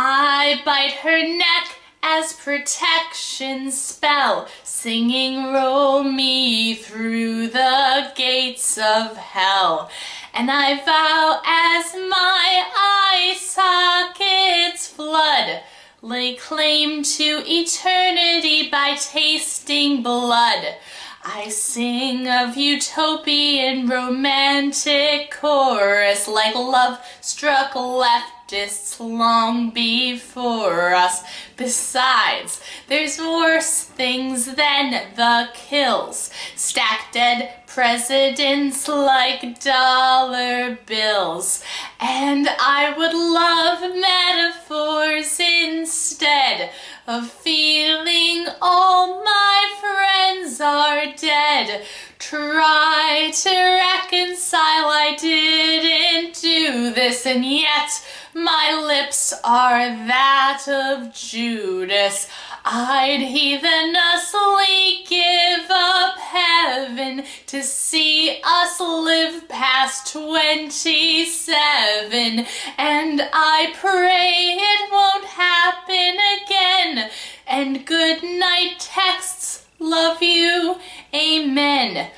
I bite her neck as protection spell, singing roll me through the gates of hell. And I vow as my eye sockets flood, lay claim to eternity by tasting blood. I sing of utopian romantic chorus like love-struck leftists long before us. Besides, there's worse things than the kills. Stack dead presidents like dollar bills. And I would love metaphors instead of feeling all my friends are dead. Try to reconcile, I didn't do this, and yet my lips are that of Judas. I'd heathenously give up heaven to see us live past 27, and I pray it won't happen again. And good night texts, love you, amen.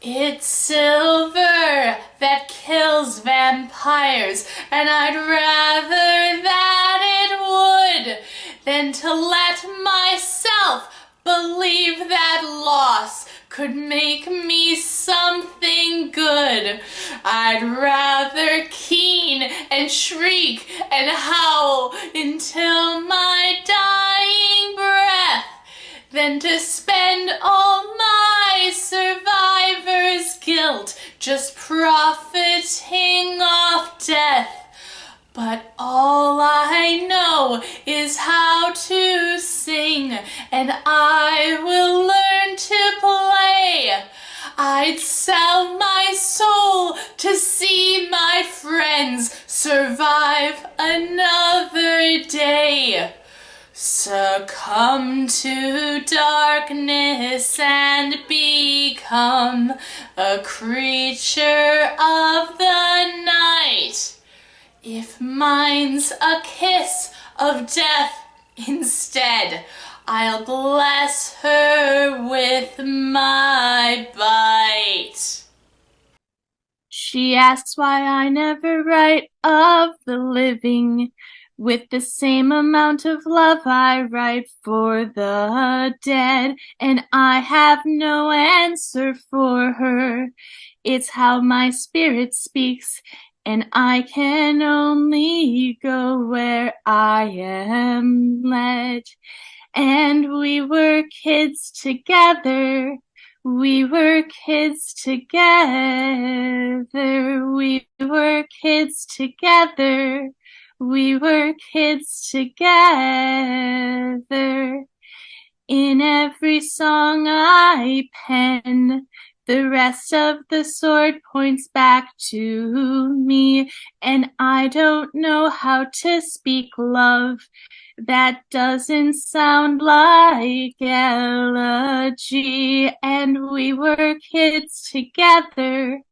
It's silver that kills vampires, and I'd rather that it would than to let myself believe that loss could make me something good. I'd rather keen and shriek and howl until my dying breath than to spend all my survivor's guilt just profiting off death. But all I know is how to sing, and I will learn to play. I'd sell my soul to see my friends survive another day. Succumb to darkness and become a creature of the night. If mine's a kiss of death instead, I'll bless her with my bite. She asks why I never write of the living. With the same amount of love I write for the dead, and I have no answer for her. It's how my spirit speaks, and I can only go where I am led. And we were kids together. We were kids together. We were kids together. We were kids together. In every song I pen, the rest of the sword points back to me, and I don't know how to speak love that doesn't sound like elegy. And we were kids together.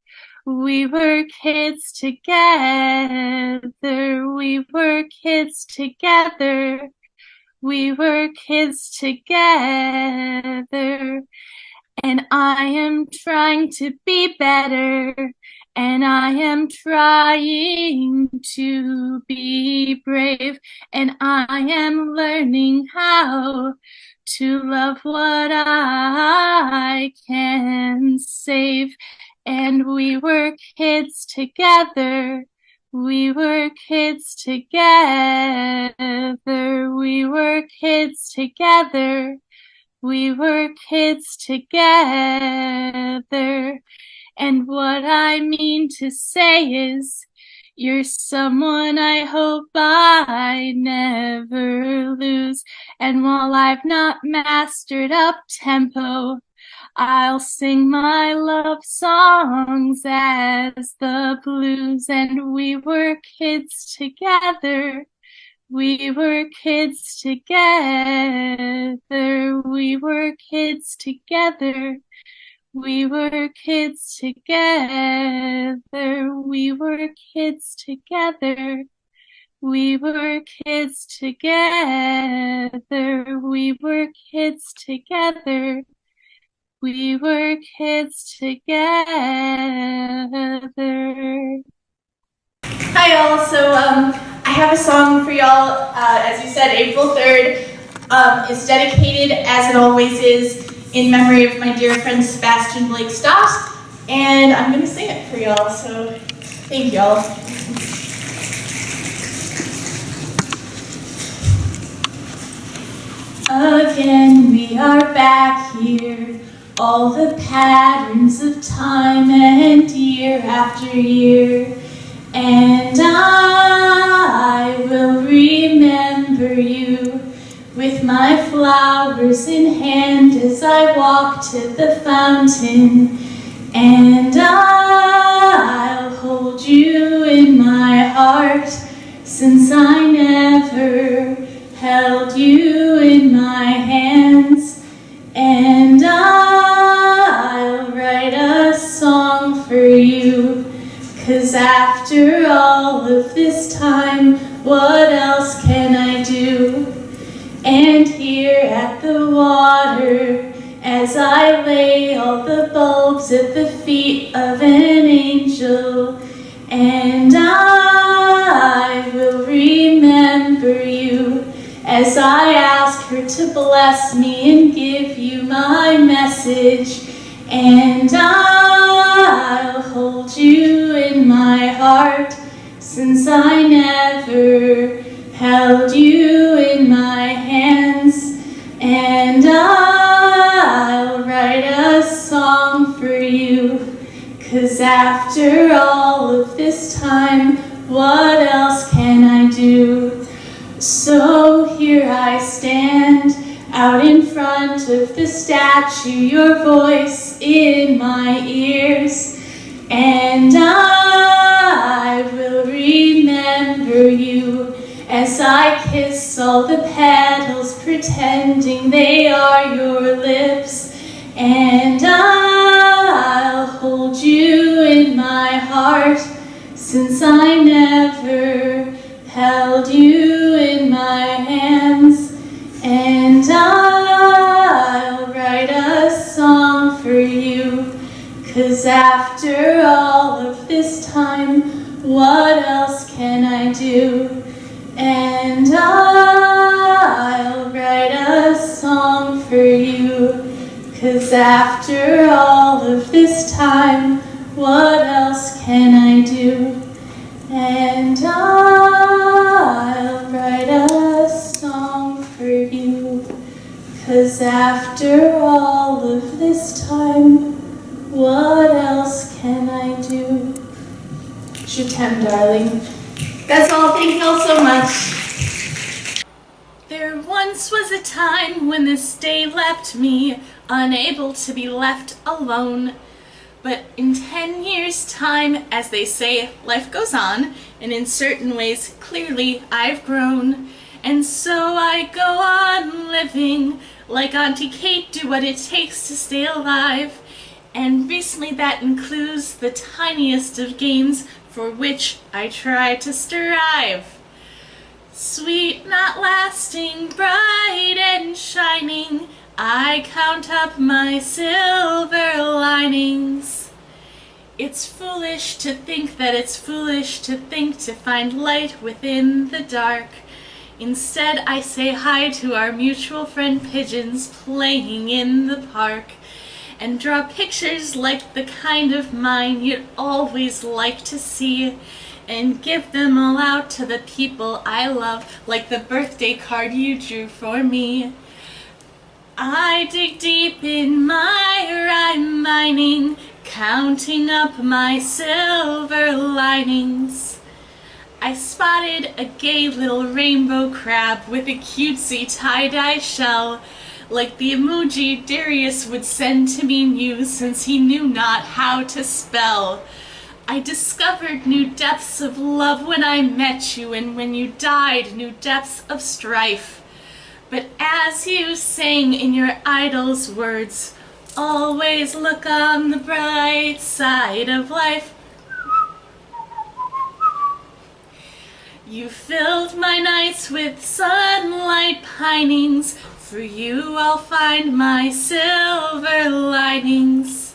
We were kids together. We were kids together. We were kids together. And I am trying to be better. And I am trying to be brave. And I am learning how to love what I can save. And we were kids together. We were kids together. We were kids together. We were kids together. And what I mean to say is, you're someone I hope I never lose. And while I've not mastered up tempo, I'll sing my love songs as the blues. And we were kids together. We were kids together. We were kids together. We were kids together. We were kids together. We were kids together. We were kids together. We were kids together. Hi y'all, so I have a song for y'all, as you said, April 3rd. It's dedicated, as it always is, in memory of my dear friend Sebastian Blake Stott, and I'm going to sing it for y'all, so thank y'all. Again, we are back here, all the patterns of time and year after year. And I will remember you with my flowers in hand as I walk to the fountain. And I'll hold you in my heart, since I never held you in my hands. And I'll write a song for you, 'cause after all of this time, what else can I do? And here at the water, as I lay all the bulbs at the feet of an angel, and I will remember you as I ask her to bless me and give you my message. And I'll hold you in my heart, since I never held you in my hands. And I'll write a song for you, 'cause after all of this time, what else can I do? So here I stand, out in front of the statue, your voice in my ears, and I will remember you as I kiss all the petals, pretending they are your lips. And I'll hold you in my heart, since I never held you in my hands. And I'll write a song for you, 'cause after all of this time, what else can I do? And I'll write a song for you, 'cause after all of this time, what else can I do? And I'll write a song for you, 'cause after all of this time, what else can I do? Je t'aime, darling. That's all. Thank you all so much. There once was a time when this day left me unable to be left alone. But in 10 years' time, as they say, life goes on, and in certain ways, clearly, I've grown. And so I go on living, like Auntie Kate, do what it takes to stay alive. And recently that includes the tiniest of gains for which I try to strive. Sweet, not lasting, bright and shining, I count up my silver linings. It's foolish to think that it's foolish to think to find light within the dark. Instead, I say hi to our mutual friend pigeons playing in the park, and draw pictures like the kind of mine you'd always like to see, and give them all out to the people I love, like the birthday card you drew for me. I dig deep in my rhyme mining, counting up my silver linings. I spotted a gay little rainbow crab with a cutesy tie-dye shell, like the emoji Darius would send to me new, since he knew not how to spell. I discovered new depths of love when I met you, and when you died, new depths of strife. But as you sang in your idol's words, always look on the bright side of life, You filled my nights with sunlight pinings. For you I'll find my silver linings.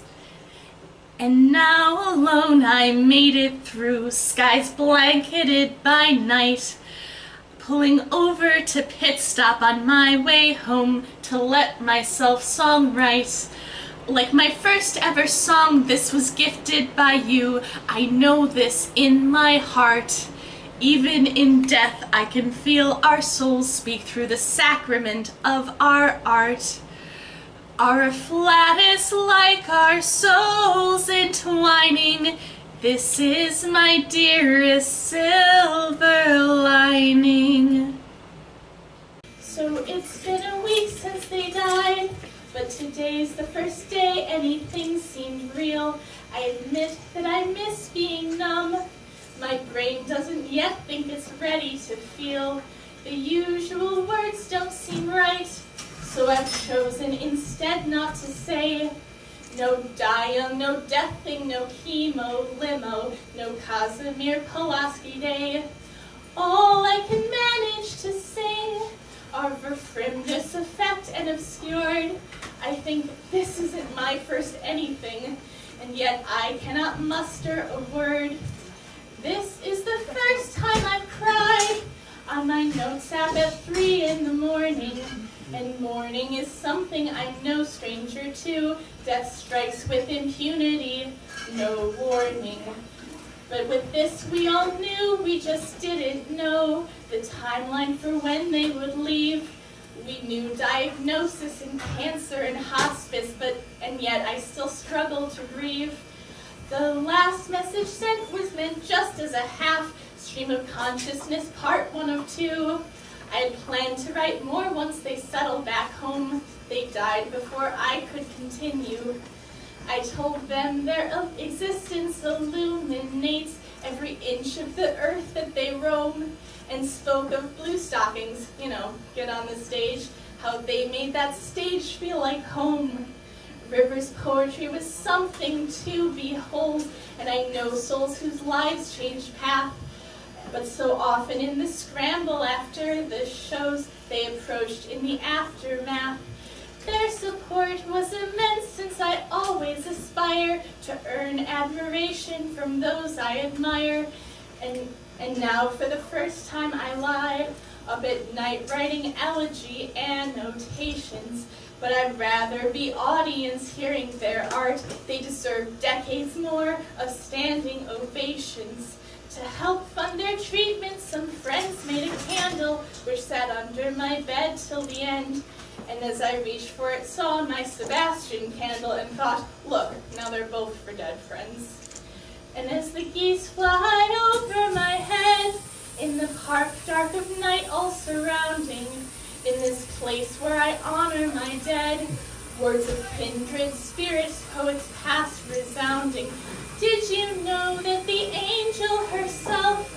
And now alone I made it through skies blanketed by night, pulling over to pit stop on my way home to let myself song write. Like my first ever song, this was gifted by you. I know this in my heart. Even in death I can feel our souls speak through the sacrament of our art. Our flat is like our souls entwining. This is my dearest silver lining. So it's been a week since they died, but today's the first day anything seemed real. I admit that I miss being numb. My brain doesn't yet think it's ready to feel. The usual words don't seem right, so I've chosen instead not to say. No die young, no death thing, no chemo limo, no Casimir Pulaski day. All I can manage to sing are verfremdous effect and obscured. I think this isn't my first anything, and yet I cannot muster a word. This is the first time I've cried on my notes app at 3 in the morning. And mourning is something I'm no stranger to. Death strikes with impunity, no warning. But with this we all knew, we just didn't know the timeline for when they would leave. We knew diagnosis and cancer and hospice, and yet I still struggle to grieve. The last message sent was meant just as a half stream of consciousness, part 1 of 2. I had planned to write more once they settled back home. They died before I could continue. I told them their existence illuminates every inch of the earth that they roam, and spoke of blue stockings, get on the stage, how they made that stage feel like home. River's poetry was something to behold, and I know souls whose lives changed path. But so often in the scramble after the shows, they approached in the aftermath. Their support was immense, since I always aspire to earn admiration from those I admire. And now for the first time I lied, up at night writing elegy and notations. But I'd rather be audience hearing their art. They deserve decades more of standing ovations. To help fund their treatment, some friends made a candle, which sat under my bed till the end. And as I reached for it, saw my Sebastian candle and thought, look, now they're both for dead friends. And as the geese fly over my head, in the park dark of night all surrounding, in this place where I honor my dead, words of kindred spirits, poets past resounding. Did you know that the angel herself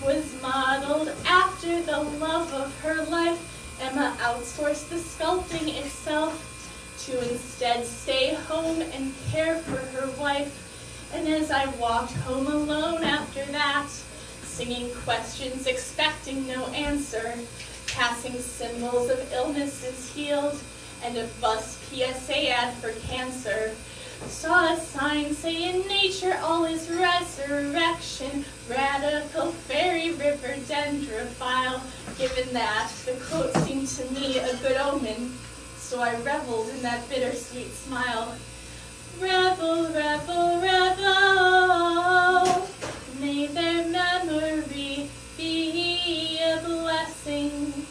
was modeled after the love of her life? Emma outsourced the sculpting itself to instead stay home and care for her wife. And as I walked home alone after that, singing questions, expecting no answer, passing symbols of illnesses healed, and a bus PSA ad for cancer, saw a sign saying nature all is resurrection, radical fairy river dendrophile. Given that, the quote seemed to me a good omen, so I reveled in that bittersweet smile. Revel, revel, revel, may their memory be a blessing.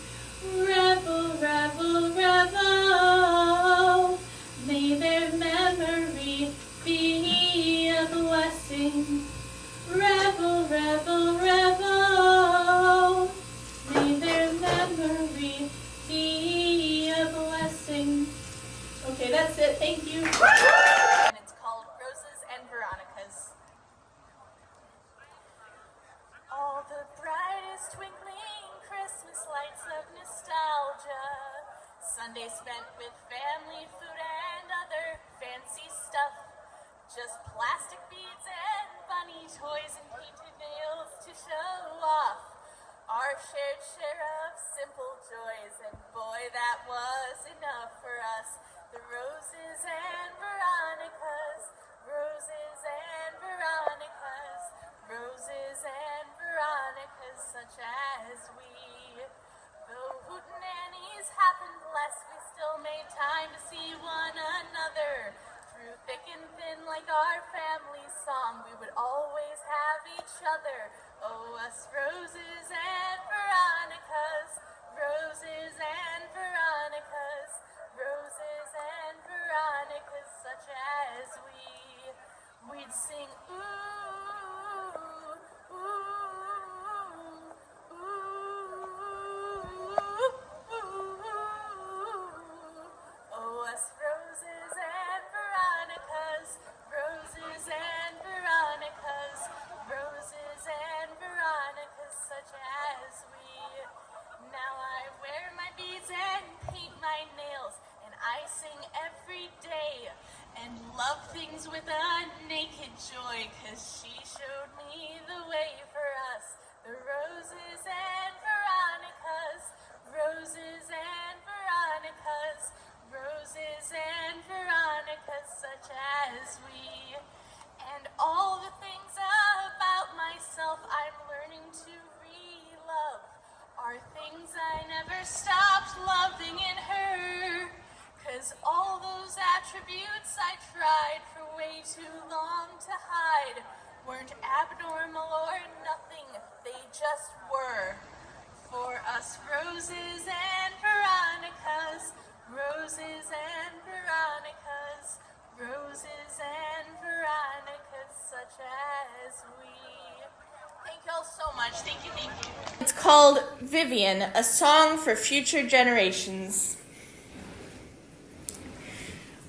Revel, revel, revel, may their memory be a blessing. Revel, revel, revel, may their memory be a blessing. Okay, that's it. Thank you. And it's called Roses and Veronicas. All the brightest twinkling Christmas lights of nostalgia. Sunday spent with family, food, and other fancy stuff. Just plastic beads and bunny toys and painted nails to show off. our shared share of simple joys, and boy, that was enough for us. The roses and Veronicas, roses and Veronicas, roses and Veronicas, such as we. Though hootenannies happened less, we still made time to see one another. Through thick and thin, like our family song, we would always have each other. Oh, us roses and Veronicas, roses and Veronicas, roses and Veronicas, such as we. We'd sing, ooh, ooh, ooh, ooh. Oh, us roses and Veronicas, roses and Veronicas, roses and Veronicas, such as we. Now I wear my beads and paint my nails, and I sing every day, and love things with a naked joy, 'cause she showed me the way for us. The roses and Veronicas, roses and Veronicas, roses and Veronicas, such as we. And all the things about myself I'm learning to re-love are things I never stopped loving in her. 'Cause all those attributes I tried for way too long to hide weren't abnormal or nothing, they just were. For us roses and Veronicas, roses and Veronicas, roses and Veronicas, such as we. Thank you all so much. Thank you, thank you. It's called Vivian, a song for future generations.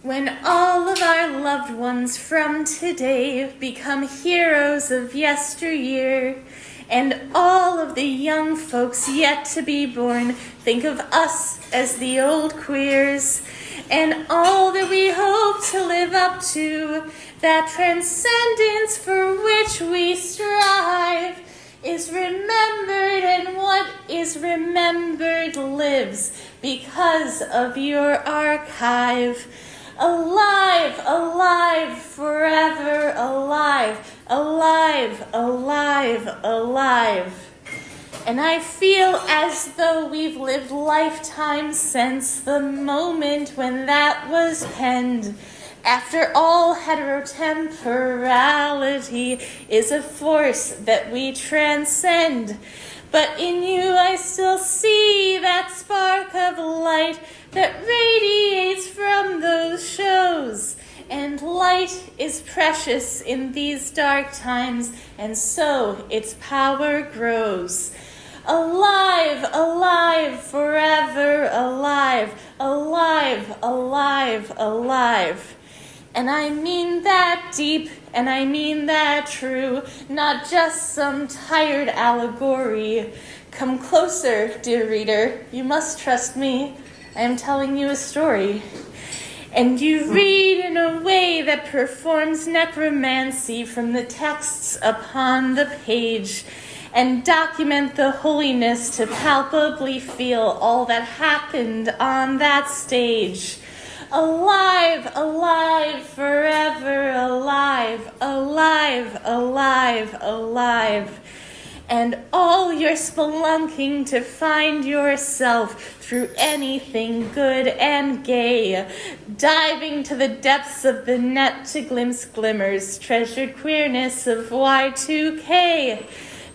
When all of our loved ones from today become heroes of yesteryear, and all of the young folks yet to be born think of us as the old queers, and all that we hope to live up to, that transcendence for which we strive, is remembered, and what is remembered lives because of your archive. Alive, alive, forever alive, alive, alive, alive. And I feel as though we've lived lifetimes since the moment when that was penned. After all, heterotemporality is a force that we transcend. But in you I still see that spark of light that radiates from those shows. And light is precious in these dark times, and so its power grows. Alive, alive, forever alive, alive, alive, alive. And I mean that deep, and I mean that true, not just some tired allegory. Come closer, dear reader, you must trust me. I am telling you a story. And you read in a way that performs necromancy from the texts upon the page, and document the holiness to palpably feel all that happened on that stage. Alive, alive, forever alive, alive, alive, alive. And all your spelunking to find yourself through anything good and gay, diving to the depths of the net to glimpse glimmers, treasured queerness of Y2K.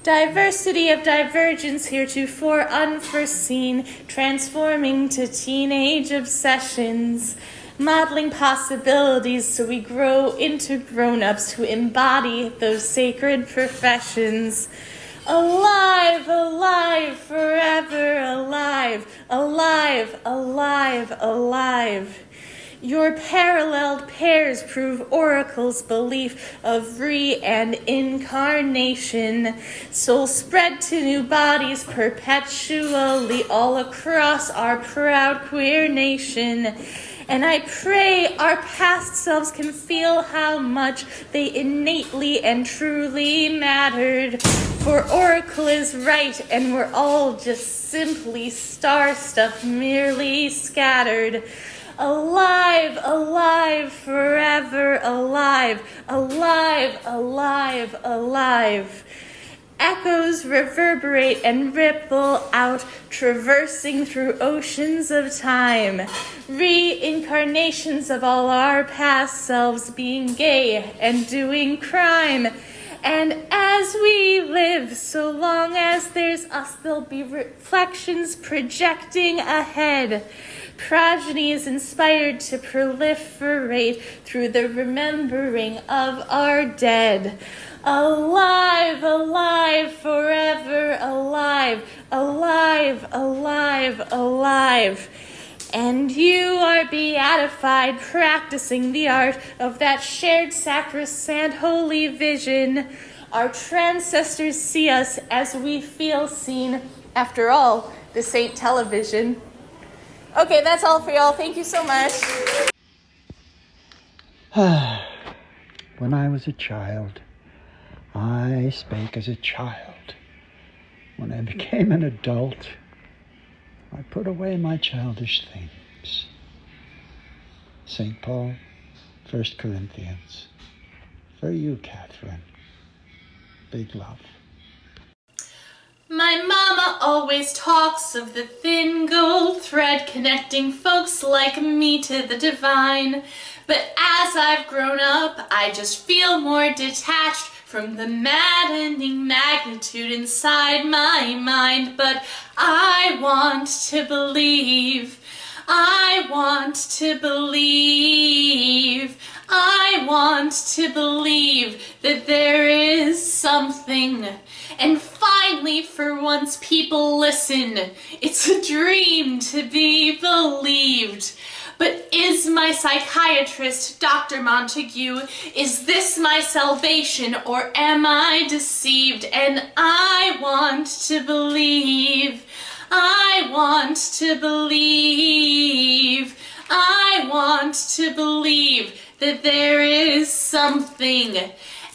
Diversity of divergence heretofore unforeseen, transforming to teenage obsessions, modeling possibilities so we grow into grown-ups who embody those sacred professions. Alive, alive, forever alive, alive, alive, alive. Your paralleled pairs prove oracle's belief of re and incarnation. Souls spread to new bodies perpetually all across our proud queer nation. And I pray our past selves can feel how much they innately and truly mattered. For Oracle is right, and we're all just simply star stuff merely scattered. Alive, alive, forever alive, alive, alive, alive. Echoes reverberate and ripple out, traversing through oceans of time. Reincarnations of all our past selves being gay and doing crime. And as we live, so long as there's us, there'll be reflections projecting ahead. Progeny is inspired to proliferate through the remembering of our dead. Alive, alive, forever alive, alive, alive, alive. And you are beatified, practicing the art of that shared sacrosanct holy vision. Our ancestors see us as we feel seen. After all, this ain't television. Okay, that's all for y'all. Thank you so much. When I was a child, I spake as a child. When I became an adult, I put away my childish things. St. Paul, 1 Corinthians. For you, Catherine. Big love. My mama always talks of the thin gold thread connecting folks like me to the divine. But as I've grown up, I just feel more detached from the maddening magnitude inside my mind. But I want to believe. I want to believe. I want to believe that there is something. And finally, for once, people listen. It's a dream to be believed. But is my psychiatrist, Dr. Montague, is this my salvation, or am I deceived? And I want to believe. I want to believe. I want to believe that there is something.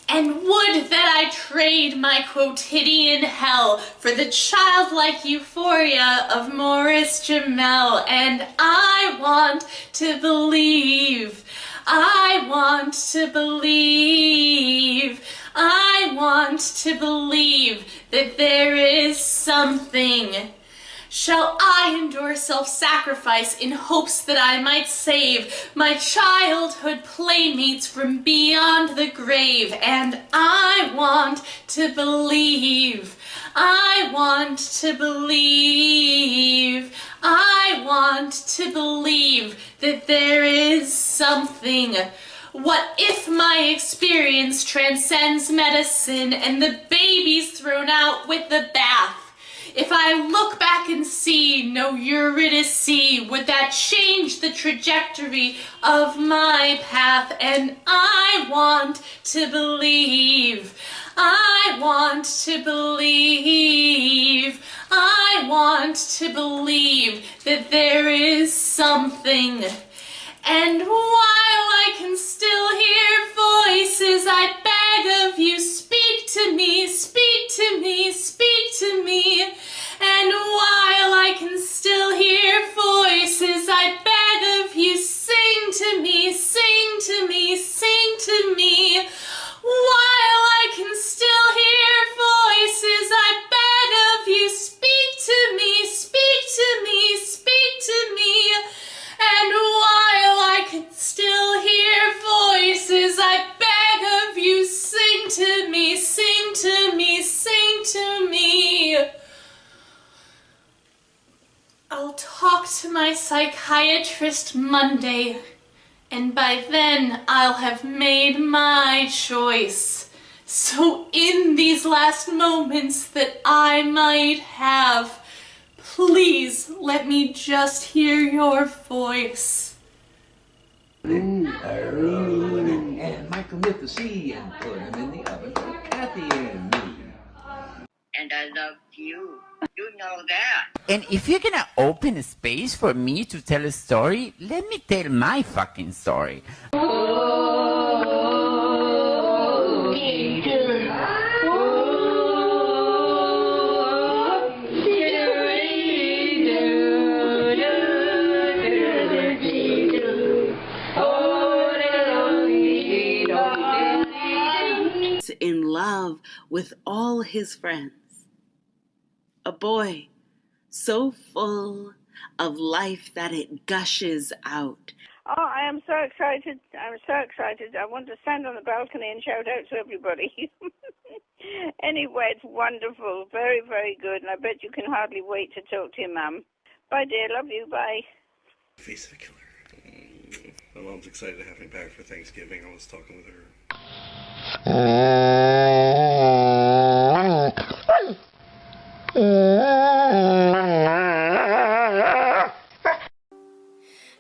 And would that I trade my quotidian hell for the childlike euphoria of Morris Jamel. And I want to believe. I want to believe. I want to believe that there is something. Shall I endure self-sacrifice in hopes that I might save my childhood playmates from beyond the grave? And I want to believe. I want to believe. I want to believe that there is something. What if my experience transcends medicine and the baby's thrown out with the bath? If I look back and see no Eurydice, would that change the trajectory of my path? And I want to believe. I want to believe. I want to believe that there is something. And while I can still hear voices, I beg of you, speak to me, speak to me, speak to me. And while I can still hear voices, I beg of you, sing to me, sing to me, sing to me. While I can still hear voices, I beg of you, speak to me, speak to me, speak to me. And while I can still hear voices, I beg of you, sing to me, sing to me, sing to me. I'll talk to my psychiatrist Monday, and by then I'll have made my choice. So in these last moments that I might have, please let me just hear your voice. And Michael hit the C and put him in the oven for Kathy and me. And I love you. You know that. And if you're gonna open a space for me to tell a story, let me tell my fucking story. love with all his friends. A boy so full of life that it gushes out. Oh, I am so excited. I'm so excited. I want to stand on the balcony and shout out to everybody. Anyway, it's wonderful. Very, very good. And I bet you can hardly wait to talk to your mum. Bye, dear. Love you. Bye. Face of a killer. My mom's excited to have me back for Thanksgiving. I was talking with her.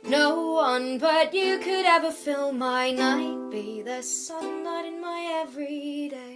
No one but you could ever fill my night, be the sun light in my everyday.